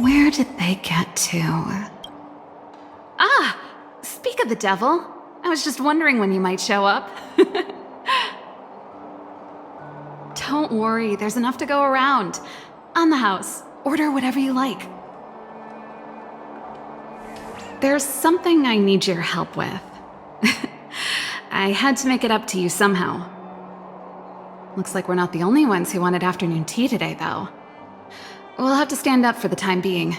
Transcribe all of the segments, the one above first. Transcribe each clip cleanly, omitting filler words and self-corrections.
Where did they get to? Ah! Speak of the devil. I was just wondering when you might show up. Don't worry, there's enough to go around. On the house, order whatever you like. There's something I need your help with. I had to make it up to you somehow. Looks like we're not the only ones who wanted afternoon tea today, though. We'll have to stand up for the time being.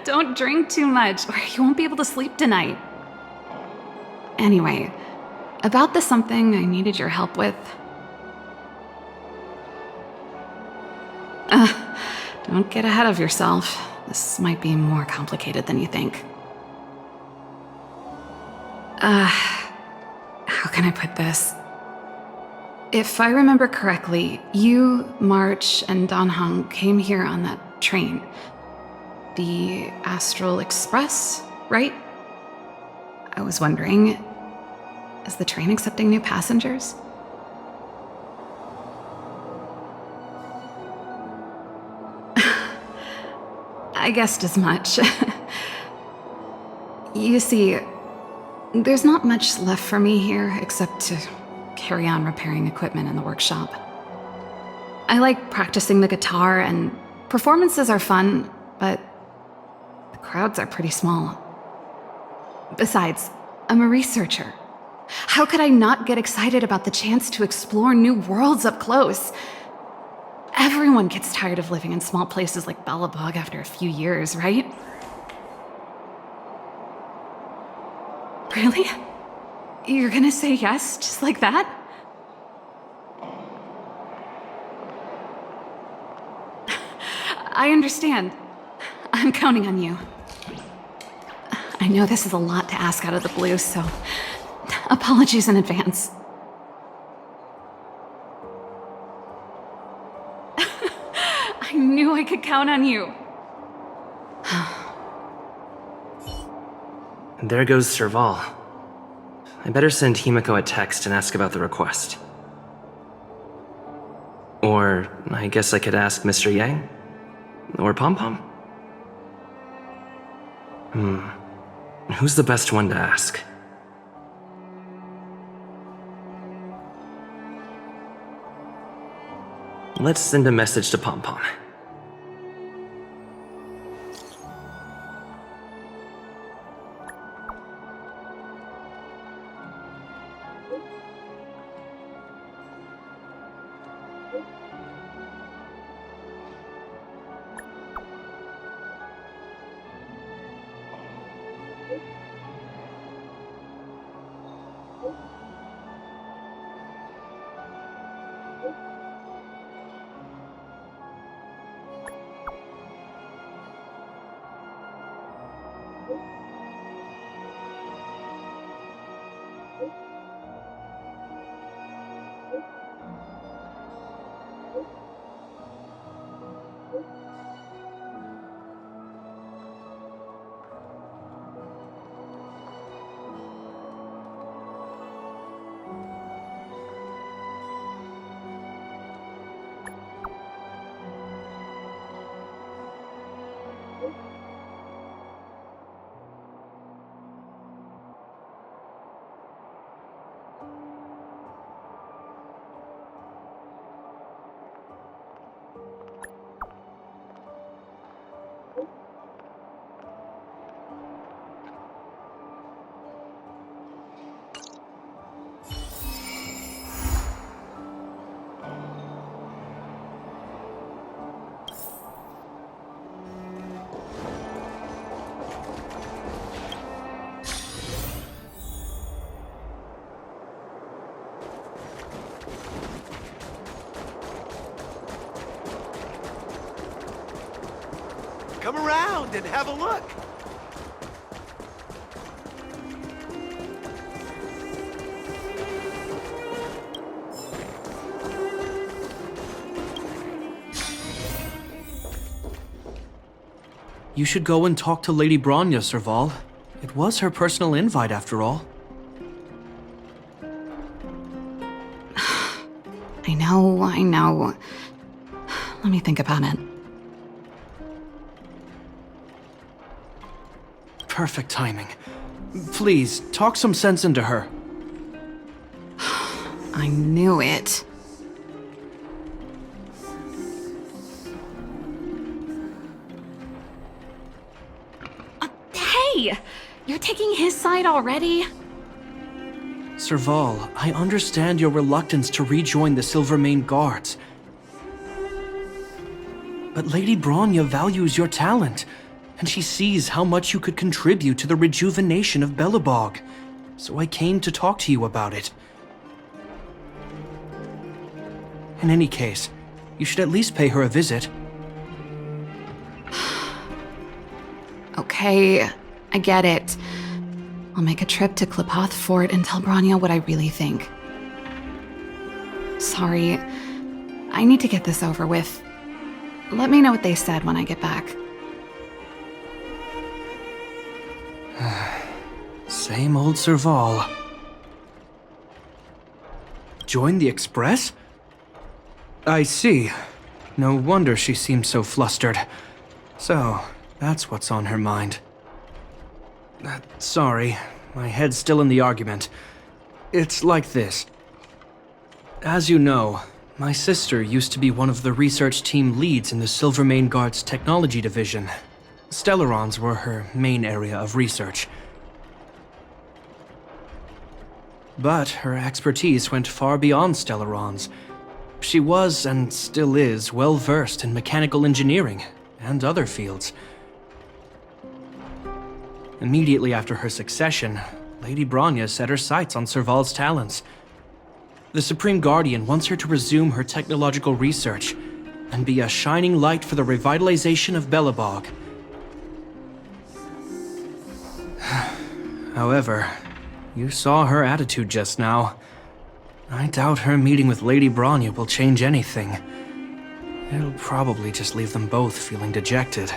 Don't drink too much, or you won't be able to sleep tonight. Anyway, about the something I needed your help with. Don't get ahead of yourself. This might be more complicated than you think. How can I put this? If I remember correctly, you, March, and Don Hung came here on that train. The Astral Express, right? I was wondering, is the train accepting new passengers? I guessed as much. You see, there's not much left for me here except to carry on repairing equipment in the workshop. I like practicing the guitar, and performances are fun, but the crowds are pretty small. Besides, I'm a researcher. How could I not get excited about the chance to explore new worlds up close? Everyone gets tired of living in small places like Bellabog after a few years, right? Really? You're gonna say yes, just like that? I understand. I'm counting on you. I know this is a lot to ask out of the blue, so apologies in advance. I knew I could count on you. There goes Serval. I better send Himiko a text and ask about the request. Or I guess I could ask Mr. Yang? Or Pom Pom? Who's the best one to ask? Let's send a message to Pom Pom. Come around and have a look. You should go and talk to Lady Bronya, Serval. It was her personal invite, after all. I know. I know. Let me think about it. Perfect timing. Please, talk some sense into her. I knew it. Hey! You're taking his side already? Serval, I understand your reluctance to rejoin the Silvermane Guards. But Lady Bronya values your talent, and she sees how much you could contribute to the rejuvenation of Belobog. So I came to talk to you about it. In any case, you should at least pay her a visit. Okay, I get it. I'll make a trip to Klipoth Fort and tell Bronya what I really think. Sorry, I need to get this over with. Let me know what they said when I get back. Same old Serval. Join the Express? I see. No wonder she seemed so flustered. So, that's what's on her mind. Sorry, my head's still in the argument. It's like this. As you know, my sister used to be one of the research team leads in the Silvermane Guard's technology division. Stellarons were her main area of research. But her expertise went far beyond Stellarons. She was, and still is, well versed in mechanical engineering and other fields. Immediately after her succession, Lady Bronya set her sights on Serval's talents. The Supreme Guardian wants her to resume her technological research and be a shining light for the revitalization of Belobog. However, you saw her attitude just now. I doubt her meeting with Lady Bronya will change anything. It'll probably just leave them both feeling dejected.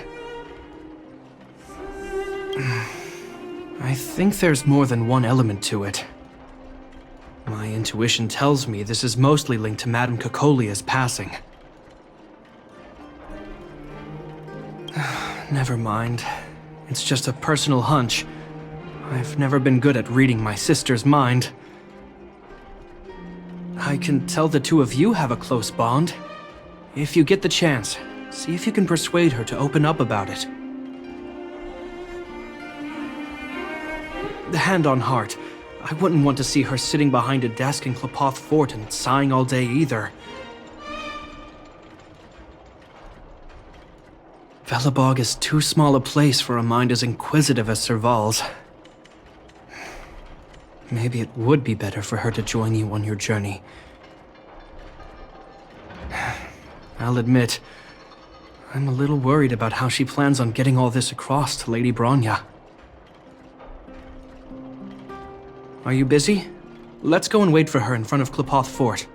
I think there's more than one element to it. My intuition tells me this is mostly linked to Madame Cocolia's passing. Never mind. It's just a personal hunch. I've never been good at reading my sister's mind. I can tell the two of you have a close bond. If you get the chance, see if you can persuade her to open up about it. Hand on heart, I wouldn't want to see her sitting behind a desk in Klipoth Fort and sighing all day either. Belobog is too small a place for a mind as inquisitive as Serval's. Maybe it would be better for her to join you on your journey. I'll admit, I'm a little worried about how she plans on getting all this across to Lady Bronya. Are you busy? Let's go and wait for her in front of Klipoth Fort.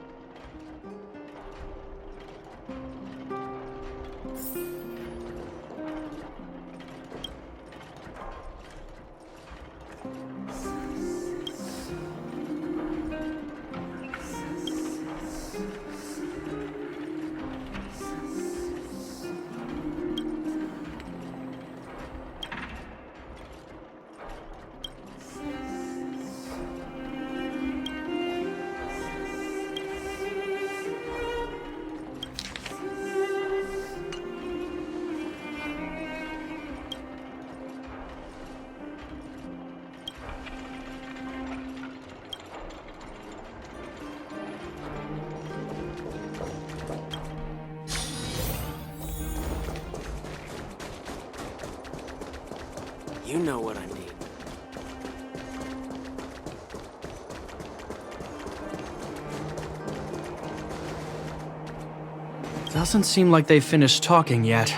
You know what I need. Doesn't seem like they've finished talking yet.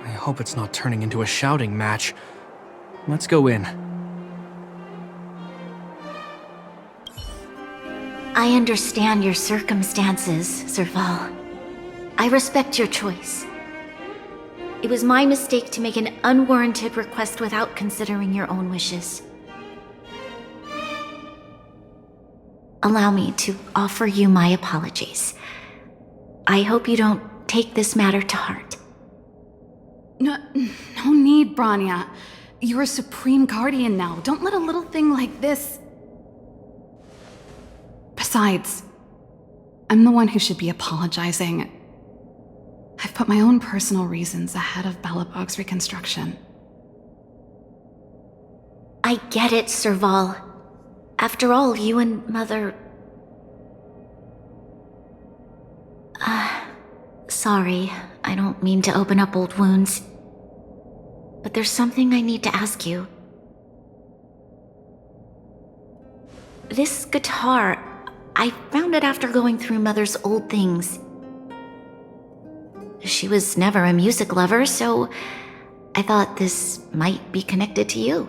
I hope it's not turning into a shouting match. Let's go in. I understand your circumstances, Serval. I respect your choice. It was my mistake to make an unwarranted request without considering your own wishes. Allow me to offer you my apologies. I hope you don't take this matter to heart. No need, Branya. You're a supreme guardian now. Don't let a little thing like this... Besides, I'm the one who should be apologizing. I've put my own personal reasons ahead of Belobog's reconstruction. I get it, Serval. After all, you and Mother... Sorry, I don't mean to open up old wounds. But there's something I need to ask you. This guitar, I found it after going through Mother's old things. She was never a music lover, so I thought this might be connected to you.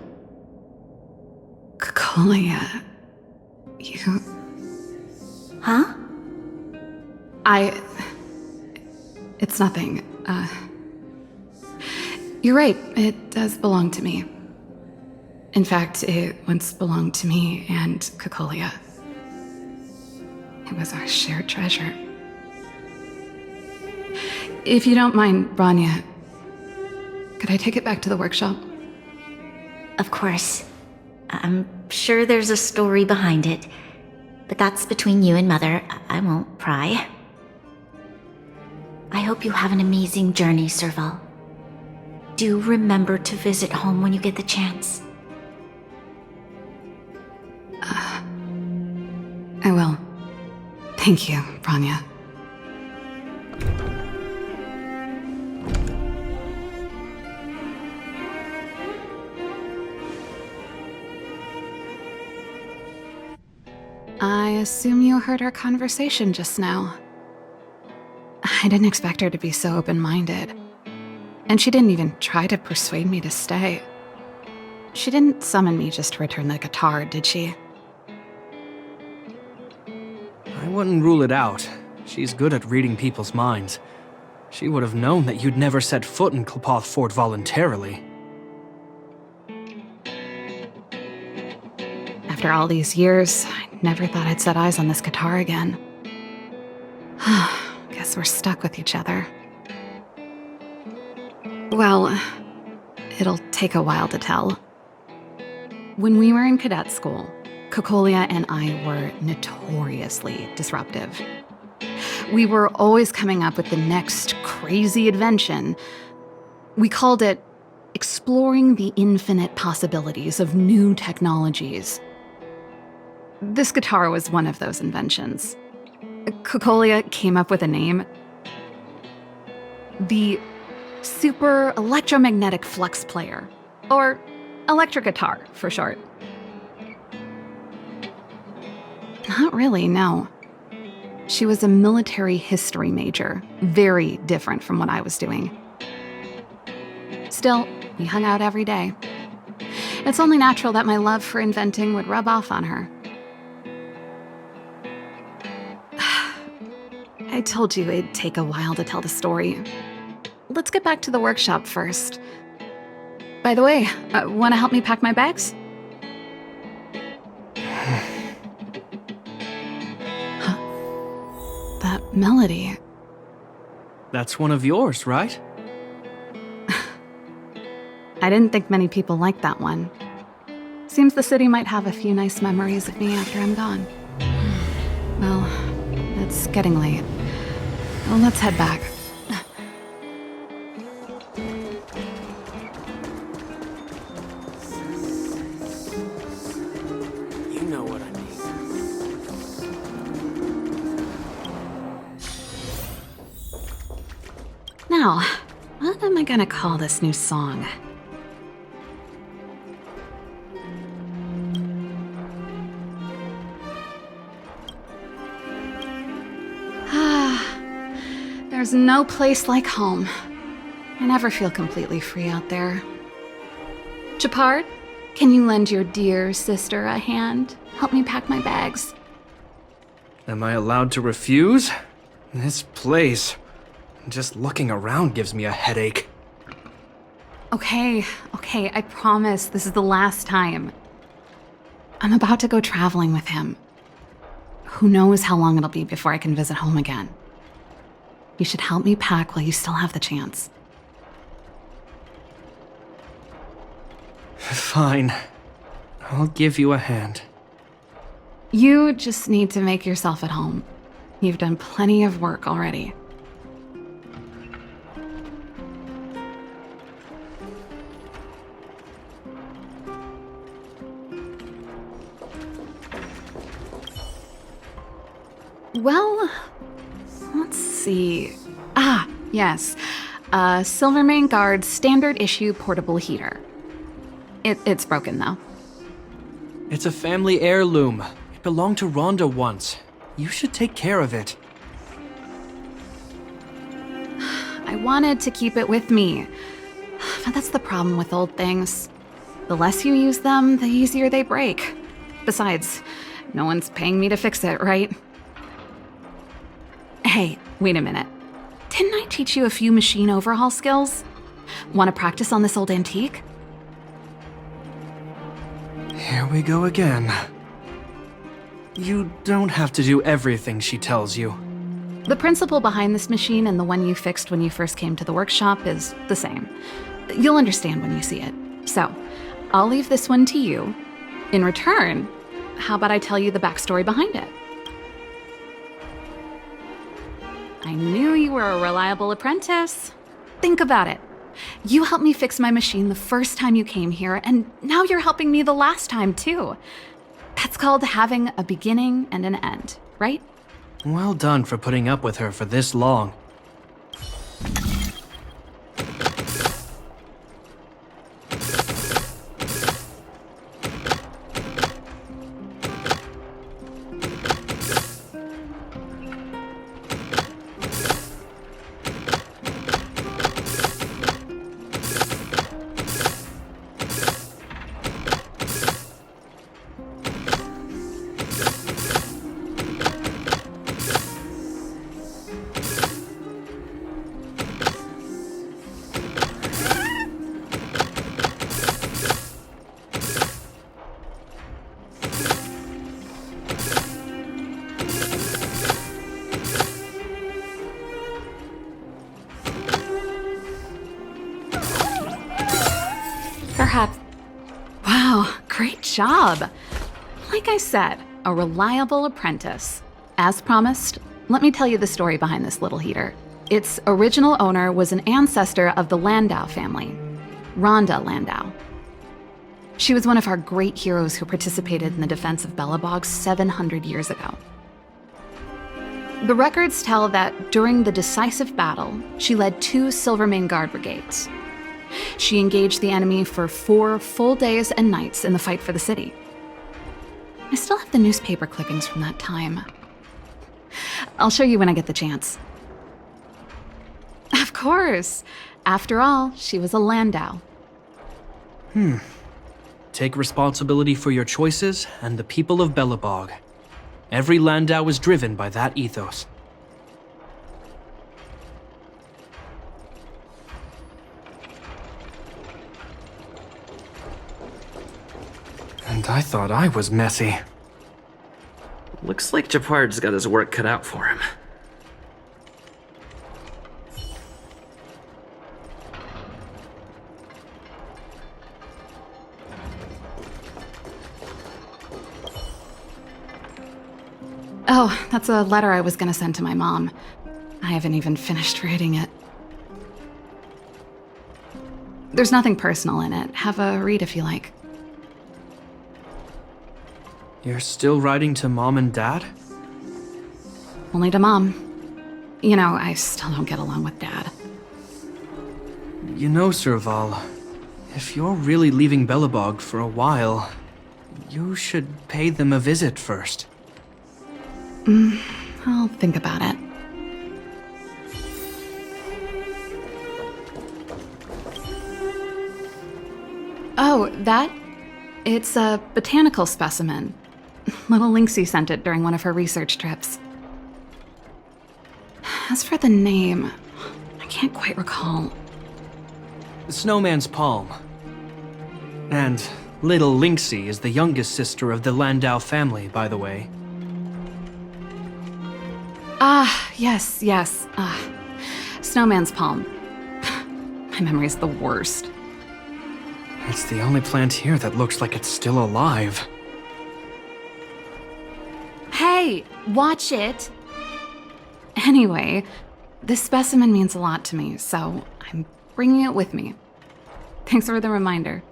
Cocolia... You... Huh? It's nothing. You're right, it does belong to me. In fact, it once belonged to me and Cocolia. It was our shared treasure. If you don't mind, Branya, could I take it back to the workshop? Of course. I'm sure there's a story behind it, but that's between you and Mother. I won't pry. I hope you have an amazing journey, Serval. Do remember to visit home when you get the chance. I will. Thank you, Branya. I assume you heard our conversation just now. I didn't expect her to be so open-minded. And she didn't even try to persuade me to stay. She didn't summon me just to return the guitar, did she? I wouldn't rule it out. She's good at reading people's minds. She would have known that you'd never set foot in Klpoth Fort voluntarily. After all these years, I never thought I'd set eyes on this guitar again. Guess we're stuck with each other. Well, it'll take a while to tell. When we were in cadet school, Cocolia and I were notoriously disruptive. We were always coming up with the next crazy invention. We called it exploring the infinite possibilities of new technologies. This guitar was one of those inventions. Cocolia came up with a name. The Super Electromagnetic Flux Player, or electric guitar for short. Not really, no. She was a military history major, very different from what I was doing. Still, we hung out every day. It's only natural that my love for inventing would rub off on her. I told you it'd take a while to tell the story. Let's get back to the workshop first. By the way, want to help me pack my bags? Huh. That melody. That's one of yours, right? I didn't think many people liked that one. Seems the city might have a few nice memories of me after I'm gone. Well, it's getting late. Well, let's head back. You know what I mean. Now, what am I gonna call this new song? There's no place like home. I never feel completely free out there. Chapard, can you lend your dear sister a hand? Help me pack my bags. Am I allowed to refuse? This place... just looking around gives me a headache. Okay, I promise this is the last time. I'm about to go traveling with him. Who knows how long it'll be before I can visit home again. You should help me pack while you still have the chance. Fine. I'll give you a hand. You just need to make yourself at home. You've done plenty of work already. Well, let's see. Ah, yes. Silvermane Guard's standard issue portable heater. It's broken, though. It's a family heirloom. It belonged to Rhonda once. You should take care of it. I wanted to keep it with me. But that's the problem with old things. The less you use them, the easier they break. Besides, no one's paying me to fix it, right? Hey, wait a minute. Didn't I teach you a few machine overhaul skills? Want to practice on this old antique? Here we go again. You don't have to do everything she tells you. The principle behind this machine and the one you fixed when you first came to the workshop is the same. You'll understand when you see it. So, I'll leave this one to you. In return, how about I tell you the backstory behind it? I knew you were a reliable apprentice. Think about it. You helped me fix my machine the first time you came here, and now you're helping me the last time, too. That's called having a beginning and an end, right? Well done for putting up with her for this long. Perhaps. Wow, great job. Like I said, a reliable apprentice. As promised, let me tell you the story behind this little heater. Its original owner was an ancestor of the Landau family, Rhonda Landau. She was one of our great heroes who participated in the defense of Belobog 700 years ago. The records tell that during the decisive battle, she led 2 Silvermane Guard brigades. She engaged the enemy for 4 full days and nights in the fight for the city. I still have the newspaper clippings from that time. I'll show you when I get the chance. Of course. After all, she was a Landau. Take responsibility for your choices and the people of Belobog. Every Landau is driven by that ethos. And I thought I was messy. Looks like Japard's got his work cut out for him. Oh, that's a letter I was gonna send to my mom. I haven't even finished reading it. There's nothing personal in it. Have a read if you like. You're still writing to Mom and Dad? Only to Mom. You know, I still don't get along with Dad. You know, Serval, if you're really leaving Belobog for a while, you should pay them a visit first. I'll think about it. Oh, that? It's a botanical specimen. Little Lynxie sent it during one of her research trips. As for the name, I can't quite recall. Snowman's Palm. And little Lynxie is the youngest sister of the Landau family, by the way. Ah, yes. snowman's palm. My memory's the worst. It's the only plant here that looks like it's still alive. Hey, watch it! Anyway, this specimen means a lot to me, so I'm bringing it with me. Thanks for the reminder.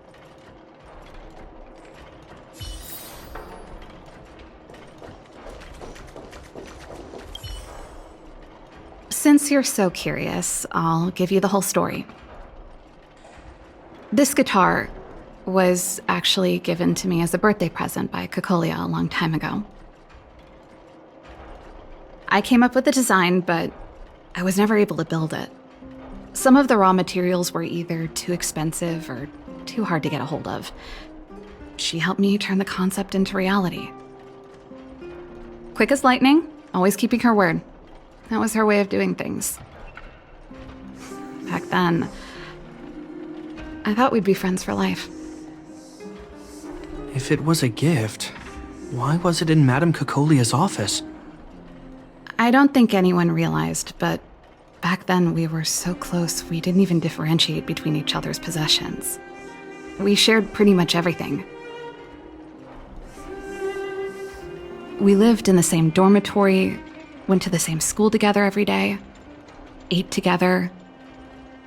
Since you're so curious, I'll give you the whole story. This guitar was actually given to me as a birthday present by Cocolia a long time ago. I came up with the design, but I was never able to build it. Some of the raw materials were either too expensive or too hard to get a hold of. She helped me turn the concept into reality. Quick as lightning, always keeping her word. That was her way of doing things. Back then, I thought we'd be friends for life. If it was a gift, why was it in Madame Cocolia's office? I don't think anyone realized, but back then we were so close we didn't even differentiate between each other's possessions. We shared pretty much everything. We lived in the same dormitory, went to the same school together every day, ate together,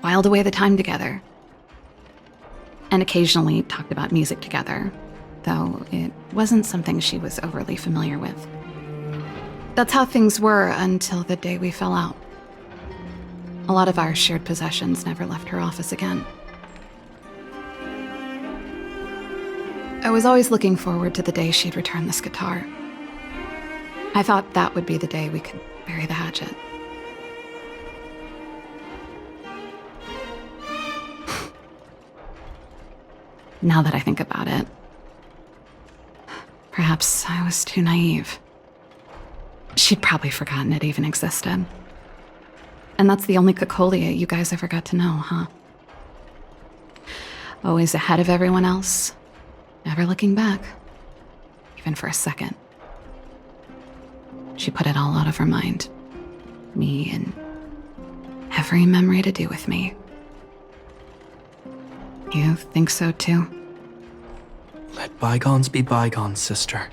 whiled away the time together, and occasionally talked about music together, though it wasn't something she was overly familiar with. That's how things were until the day we fell out. A lot of our shared possessions never left her office again. I was always looking forward to the day she'd return this guitar. I thought that would be the day we could bury the hatchet. Now that I think about it, perhaps I was too naive. She'd probably forgotten it even existed. And that's the only Cocolia you guys ever got to know, huh? Always ahead of everyone else, never looking back, even for a second. She put it all out of her mind. Me and every memory to do with me. You think so too? Let bygones be bygones, sister.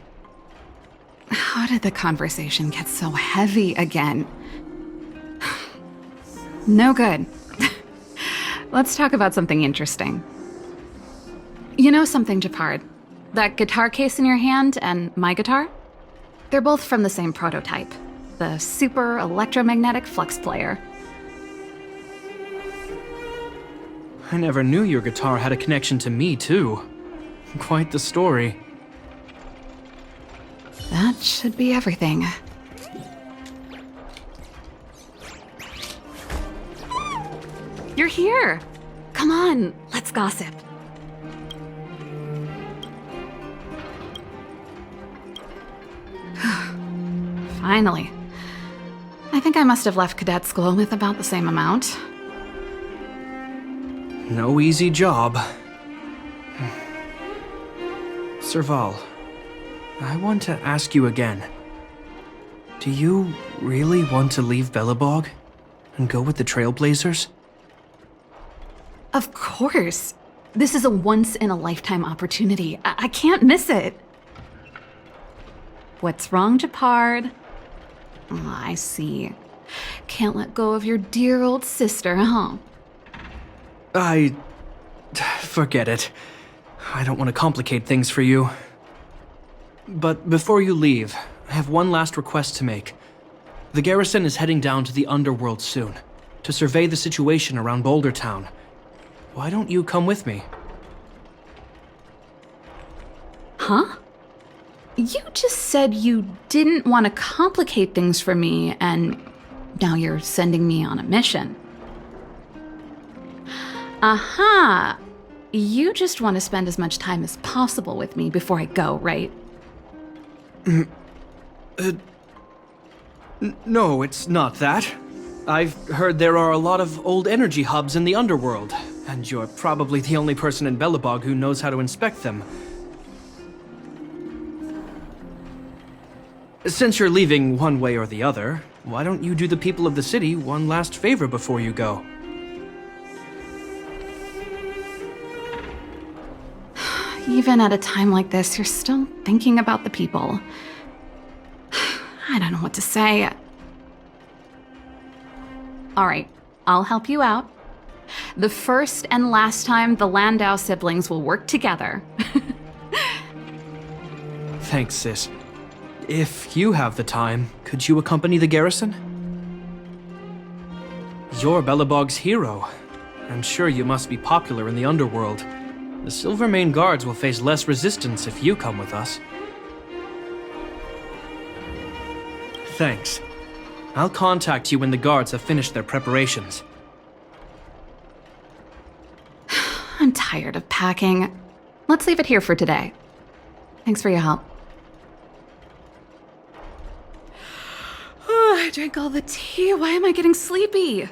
How did the conversation get so heavy again? No good. Let's talk about something interesting. You know something, Japard? That guitar case in your hand and my guitar? They're both from the same prototype, the Super Electromagnetic Flux Player. I never knew your guitar had a connection to me, too. Quite the story. That should be everything. You're here! Come on, let's gossip. Finally. I think I must have left cadet school with about the same amount. No easy job. Serval, I want to ask you again. Do you really want to leave Belobog and go with the Trailblazers? Of course. This is a once-in-a-lifetime opportunity. I can't miss it. What's wrong, Japard? Oh, I see. Can't let go of your dear old sister, huh? Forget it. I don't want to complicate things for you. But before you leave, I have one last request to make. The garrison is heading down to the underworld soon, to survey the situation around Boulder Town. Why don't you come with me? Huh? You just said you didn't want to complicate things for me, and now you're sending me on a mission. Aha! You just want to spend as much time as possible with me before I go, right? No, it's not that. I've heard there are a lot of old energy hubs in the underworld, and you're probably the only person in Belobog who knows how to inspect them. Since you're leaving one way or the other, Why don't you do the people of the city one last favor before you go? Even at a time like this, you're still thinking about the people. I don't know what to say. All right, I'll help you out. The first and last time the Landau siblings will work together. Thanks, sis. If you have the time, could you accompany the garrison? You're Belobog's hero. I'm sure you must be popular in the underworld. The Silvermane Guards will face less resistance if you come with us. Thanks. I'll contact you when the guards have finished their preparations. I'm tired of packing. Let's leave it here for today. Thanks for your help. I drank all the tea. Why am I getting sleepy?